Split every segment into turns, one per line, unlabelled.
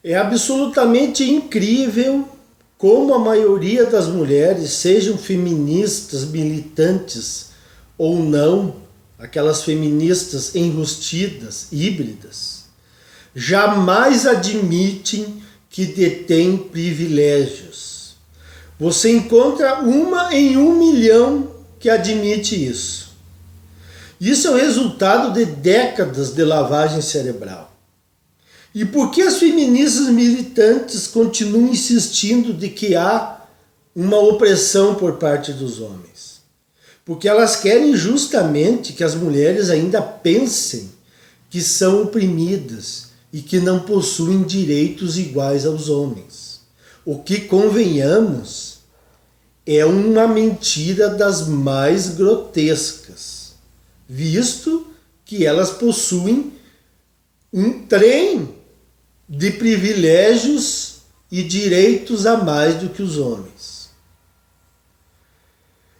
É absolutamente incrível como a maioria das mulheres, sejam feministas, militantes ou não, aquelas feministas enrustidas, híbridas, jamais admitem que detêm privilégios. Você encontra uma em 1 milhão que admite isso. Isso é o resultado de décadas de lavagem cerebral. E por que as feministas militantes continuam insistindo de que há uma opressão por parte dos homens? Porque elas querem justamente que as mulheres ainda pensem que são oprimidas e que não possuem direitos iguais aos homens. O que, convenhamos, é uma mentira das mais grotescas, visto que elas possuem um trem de privilégios e direitos a mais do que os homens.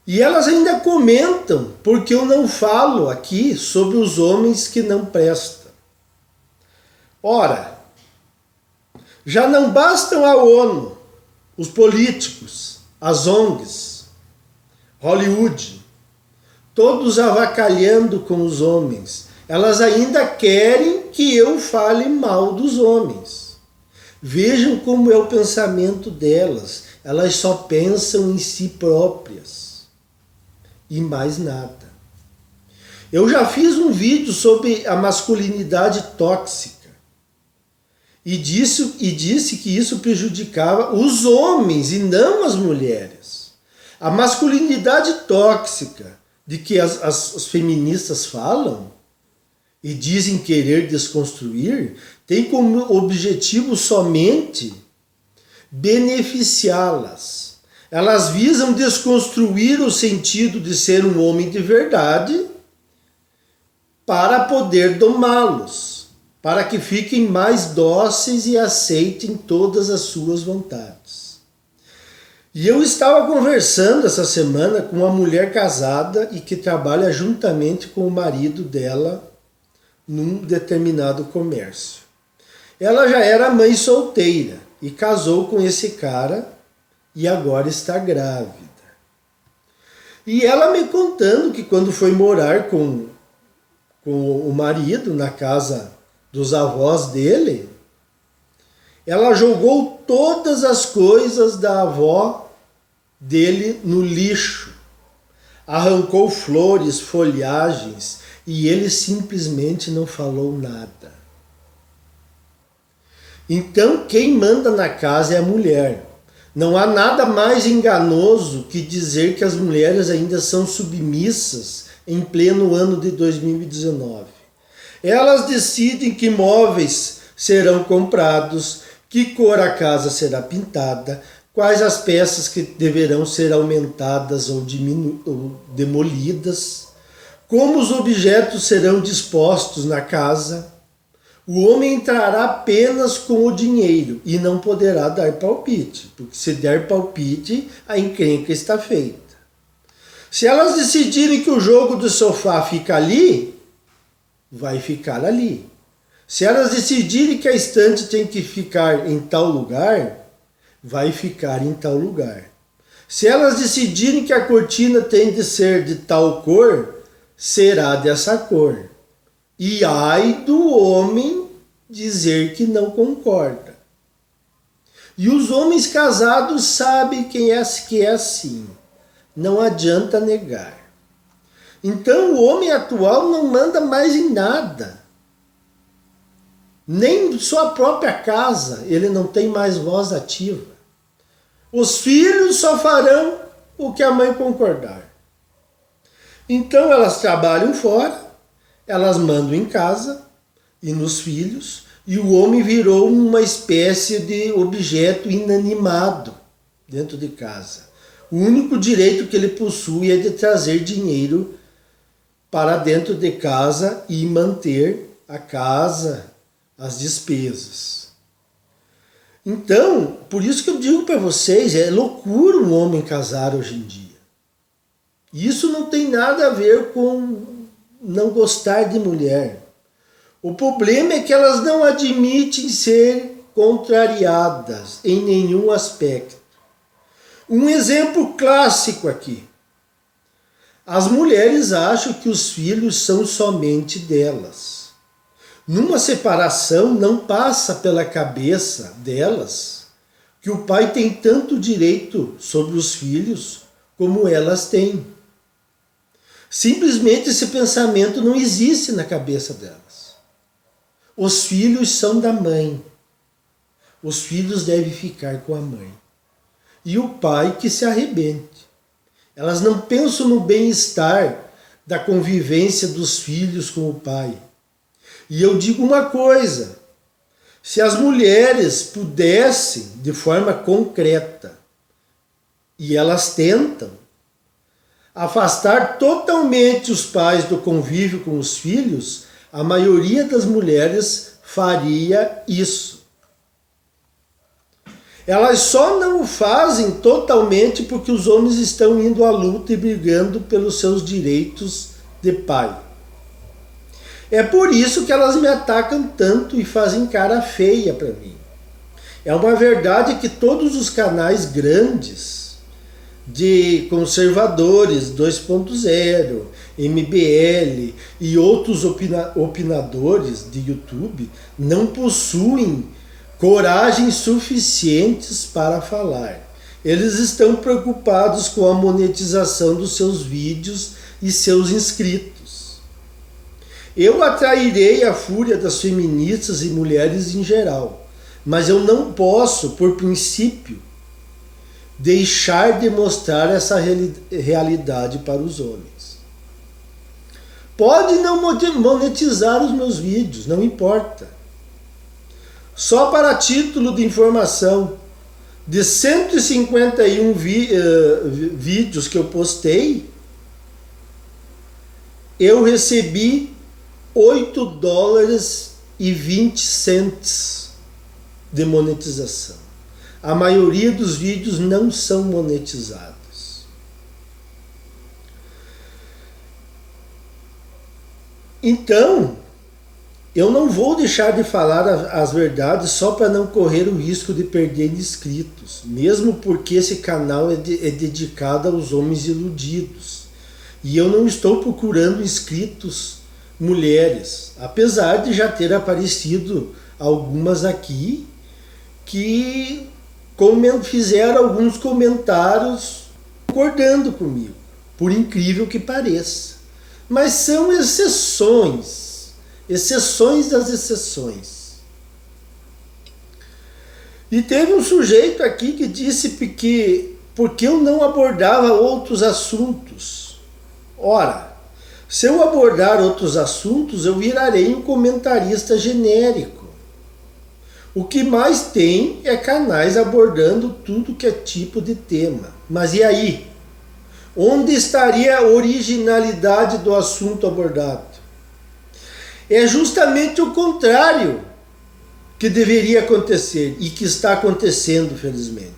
E elas ainda comentam, porque eu não falo aqui sobre os homens que não prestam. Ora, já não bastam a ONU, os políticos, as ONGs, Hollywood, todos avacalhando com os homens. Elas ainda querem que eu fale mal dos homens. Vejam como é o pensamento delas. Elas só pensam em si próprias e mais nada. Eu já fiz um vídeo sobre a masculinidade tóxica e disse que isso prejudicava os homens e não as mulheres. A masculinidade tóxica de que as feministas falam e dizem querer desconstruir, tem como objetivo somente beneficiá-las. Elas visam desconstruir o sentido de ser um homem de verdade para poder domá-los, para que fiquem mais dóceis e aceitem todas as suas vontades. E eu estava conversando essa semana com uma mulher casada e que trabalha juntamente com o marido dela num determinado comércio. Ela já era mãe solteira e casou com esse cara e agora está grávida. E ela me contando que quando foi morar com o marido na casa dos avós dele, ela jogou todas as coisas da avó dele no lixo, arrancou flores, folhagens, e ele simplesmente não falou nada. Então, quem manda na casa é a mulher. Não há nada mais enganoso que dizer que as mulheres ainda são submissas em pleno ano de 2019. Elas decidem que móveis serão comprados, que cor a casa será pintada, quais as peças que deverão ser aumentadas ou demolidas, como os objetos serão dispostos na casa. O homem entrará apenas com o dinheiro e não poderá dar palpite, porque se der palpite, a encrenca está feita. Se elas decidirem que o jogo do sofá fica ali, vai ficar ali. Se elas decidirem que a estante tem que ficar em tal lugar, vai ficar em tal lugar. Se elas decidirem que a cortina tem de ser de tal cor, será dessa cor. E ai do homem dizer que não concorda. E os homens casados sabem que é assim. Não adianta negar. Então o homem atual não manda mais em nada. Nem sua própria casa ele não tem mais voz ativa. Os filhos só farão o que a mãe concordar. Então elas trabalham fora, elas mandam em casa e nos filhos, e o homem virou uma espécie de objeto inanimado dentro de casa. O único direito que ele possui é de trazer dinheiro para dentro de casa e manter a casa, as despesas. Então, por isso que eu digo para vocês, é loucura um homem casar hoje em dia. Isso não tem nada a ver com não gostar de mulher. O problema é que elas não admitem ser contrariadas em nenhum aspecto. Um exemplo clássico aqui. As mulheres acham que os filhos são somente delas. Numa separação, não passa pela cabeça delas que o pai tem tanto direito sobre os filhos como elas têm. Simplesmente esse pensamento não existe na cabeça delas. Os filhos são da mãe. Os filhos devem ficar com a mãe. E o pai que se arrebente. Elas não pensam no bem-estar da convivência dos filhos com o pai. E eu digo uma coisa: se as mulheres pudessem, de forma concreta, e elas tentam, afastar totalmente os pais do convívio com os filhos, a maioria das mulheres faria isso. Elas só não o fazem totalmente porque os homens estão indo à luta e brigando pelos seus direitos de pai. É por isso que elas me atacam tanto e fazem cara feia para mim. É uma verdade que todos os canais grandes de conservadores 2.0, MBL e outros opinadores de YouTube não possuem coragem suficientes para falar. Eles estão preocupados com a monetização dos seus vídeos e seus inscritos. Eu atrairei a fúria das feministas e mulheres em geral, mas eu não posso, por princípio, deixar de mostrar essa realidade para os homens. Pode não monetizar os meus vídeos, não importa. Só para título de informação, de 151 vídeos que eu postei, eu recebi $8,20 de monetização. A maioria dos vídeos não são monetizados. Então, eu não vou deixar de falar as verdades só para não correr o risco de perder inscritos, mesmo porque esse canal é dedicado aos homens iludidos. E eu não estou procurando inscritos mulheres, apesar de já ter aparecido algumas aqui que fizeram alguns comentários concordando comigo, por incrível que pareça. Mas são exceções das exceções. E teve um sujeito aqui que disse que porque eu não abordava outros assuntos. Ora, se eu abordar outros assuntos, eu virarei um comentarista genérico. O que mais tem é canais abordando tudo que é tipo de tema. Mas e aí? Onde estaria a originalidade do assunto abordado? É justamente o contrário que deveria acontecer e que está acontecendo, felizmente.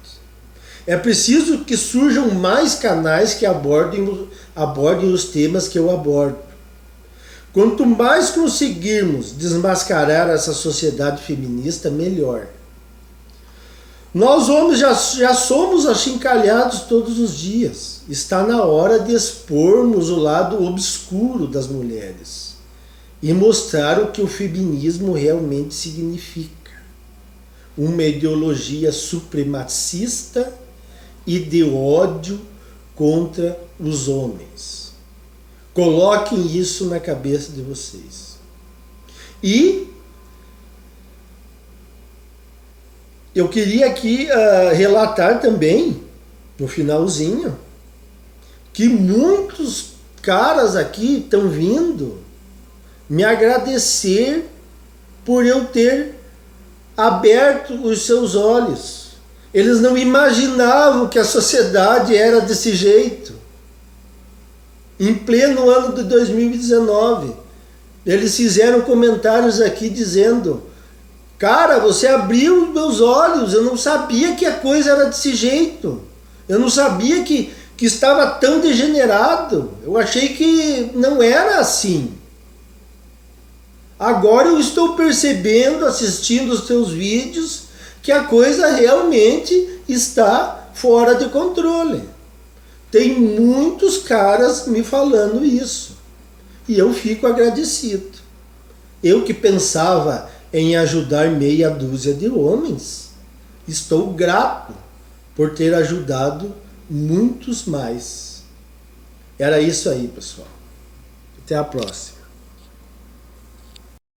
É preciso que surjam mais canais que abordem os temas que eu abordo. Quanto mais conseguirmos desmascarar essa sociedade feminista, melhor. Nós homens já somos achincalhados todos os dias. Está na hora de expormos o lado obscuro das mulheres e mostrar o que o feminismo realmente significa. Uma ideologia supremacista e de ódio contra os homens. Coloquem isso na cabeça de vocês. E eu queria aqui relatar também, no finalzinho, que muitos caras aqui estão vindo me agradecer por eu ter aberto os seus olhos. Eles não imaginavam que a sociedade era desse jeito. Em pleno ano de 2019, eles fizeram comentários aqui dizendo: cara, você abriu os meus olhos, eu não sabia que a coisa era desse jeito. Eu não sabia que estava tão degenerado. Eu achei que não era assim. Agora eu estou percebendo, assistindo os teus vídeos, que a coisa realmente está fora de controle. Tem muitos caras me falando isso. E eu fico agradecido. Eu que pensava em ajudar meia dúzia de homens, estou grato por ter ajudado muitos mais. Era isso aí, pessoal. Até a próxima.